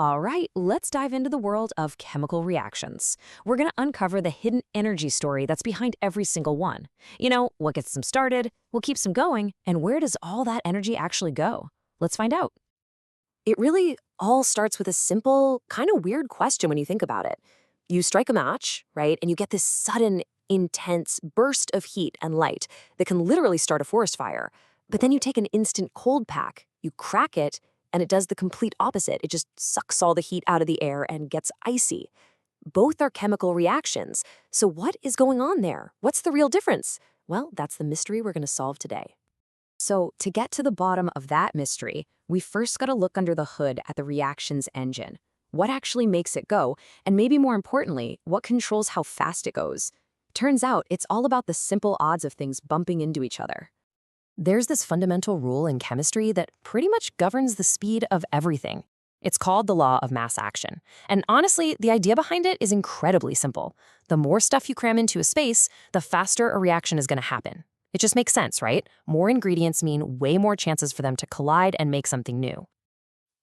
All right, let's dive into the world of chemical reactions. We're going to uncover the hidden energy story that's behind every single one. What gets them started, what keeps them going, and where does all that energy actually go? Let's find out. It really all starts with a simple, kind of weird question when you think about it. You strike a match, right, and you get this sudden, intense burst of heat and light that can literally start a forest fire. But then you take an instant cold pack, you crack it, and it does the complete opposite. It just sucks all the heat out of the air and gets icy. Both are chemical reactions. So what is going on there? What's the real difference? Well, that's the mystery we're going to solve today. So to get to the bottom of that mystery, we first got to look under the hood at the reaction's engine. What actually makes it go? And maybe more importantly, what controls how fast it goes? Turns out it's all about the simple odds of things bumping into each other. There's this fundamental rule in chemistry that pretty much governs the speed of everything. It's called the law of mass action. And honestly, the idea behind it is incredibly simple. The more stuff you cram into a space, the faster a reaction is going to happen. It just makes sense, right? More ingredients mean way more chances for them to collide and make something new.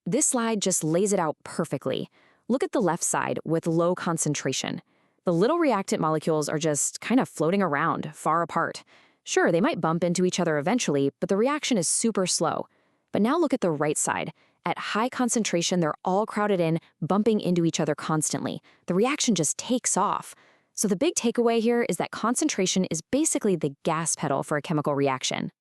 This slide just lays it out perfectly. Look at the left side with low concentration. The little reactant molecules are just kind of floating around, far apart. Sure, they might bump into each other eventually, but the reaction is super slow. But now look at the right side. At high concentration, they're all crowded in, bumping into each other constantly. The reaction just takes off. So the big takeaway here is that concentration is basically the gas pedal for a chemical reaction.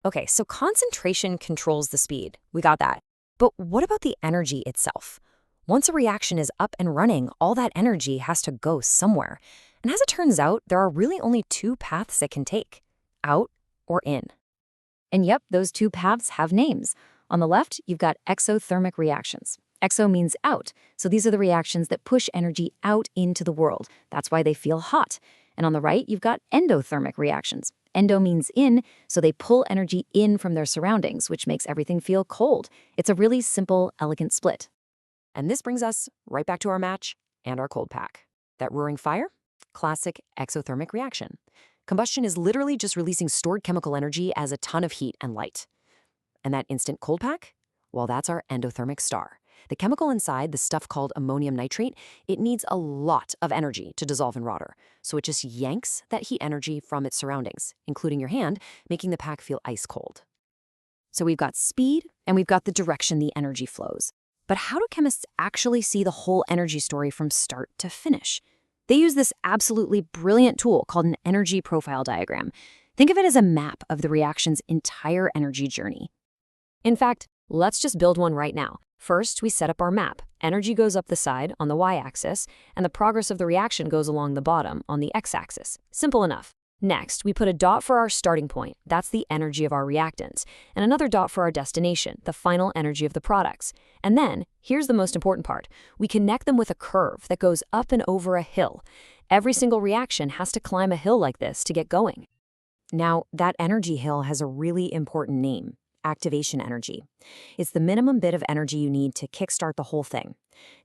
Okay, so concentration controls the speed. We got that. But what about the energy itself? Once a reaction is up and running, all that energy has to go somewhere. And as it turns out, there are really only two paths it can take: out or in. And yep, those two paths have names. On the left, you've got exothermic reactions. Exo means out, so these are the reactions that push energy out into the world. That's why they feel hot. And on the right, you've got endothermic reactions. Endo means in, so they pull energy in from their surroundings, which makes everything feel cold. It's a really simple, elegant split. And this brings us right back to our match and our cold pack. That roaring fire? Classic exothermic reaction. Combustion is literally just releasing stored chemical energy as a ton of heat and light. And that instant cold pack? Well, that's our endothermic star. The chemical inside, the stuff called ammonium nitrate, it needs a lot of energy to dissolve in water. So it just yanks that heat energy from its surroundings, including your hand, making the pack feel ice cold. So we've got speed and we've got the direction the energy flows. But how do chemists actually see the whole energy story from start to finish? They use this absolutely brilliant tool called an energy profile diagram. Think of it as a map of the reaction's entire energy journey. In fact, let's just build one right now. First, we set up our map. Energy goes up the side on the y-axis, and the progress of the reaction goes along the bottom on the x-axis. Simple enough. Next, we put a dot for our starting point. That's the energy of our reactants. And another dot for our destination, the final energy of the products. And then, here's the most important part. We connect them with a curve that goes up and over a hill. Every single reaction has to climb a hill like this to get going. Now, that energy hill has a really important name: activation energy. It's the minimum bit of energy you need to kickstart the whole thing.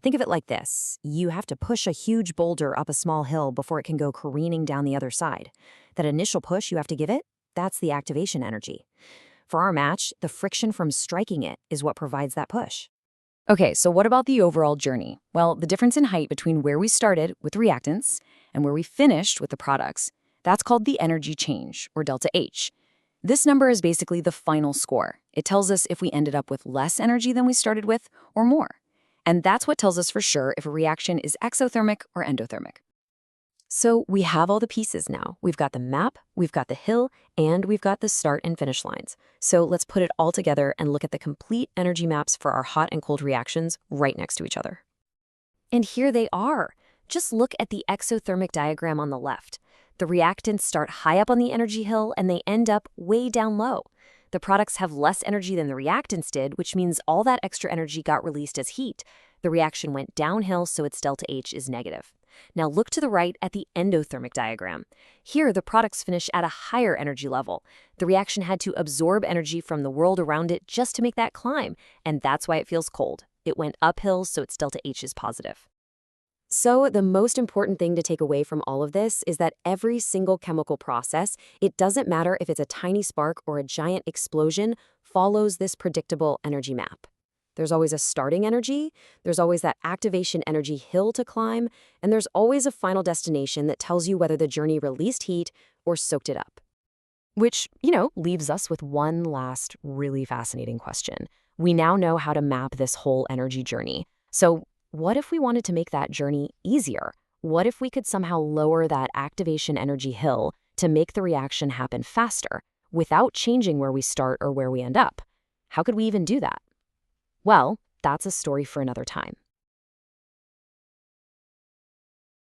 Think of it like this. You have to push a huge boulder up a small hill before it can go careening down the other side. That initial push you have to give it, that's the activation energy. For our match, the friction from striking it is what provides that push. Okay, so what about the overall journey? Well, the difference in height between where we started with reactants and where we finished with the products, that's called the energy change, or delta H. This number is basically the final score. It tells us if we ended up with less energy than we started with or more. And that's what tells us for sure if a reaction is exothermic or endothermic. So we have all the pieces now. We've got the map, we've got the hill, and we've got the start and finish lines. So let's put it all together and look at the complete energy maps for our hot and cold reactions right next to each other. And here they are. Just look at the exothermic diagram on the left. The reactants start high up on the energy hill and they end up way down low. The products have less energy than the reactants did, which means all that extra energy got released as heat. The reaction went downhill, so its delta H is negative. Now look to the right at the endothermic diagram. Here, the products finish at a higher energy level. The reaction had to absorb energy from the world around it just to make that climb, and that's why it feels cold. It went uphill, so its delta H is positive. So the most important thing to take away from all of this is that every single chemical process, it doesn't matter if it's a tiny spark or a giant explosion, follows this predictable energy map. There's always a starting energy, there's always that activation energy hill to climb, and there's always a final destination that tells you whether the journey released heat or soaked it up. Which, leaves us with one last really fascinating question. We now know how to map this whole energy journey. So, what if we wanted to make that journey easier? What if we could somehow lower that activation energy hill to make the reaction happen faster without changing where we start or where we end up? How could we even do that? Well, that's a story for another time.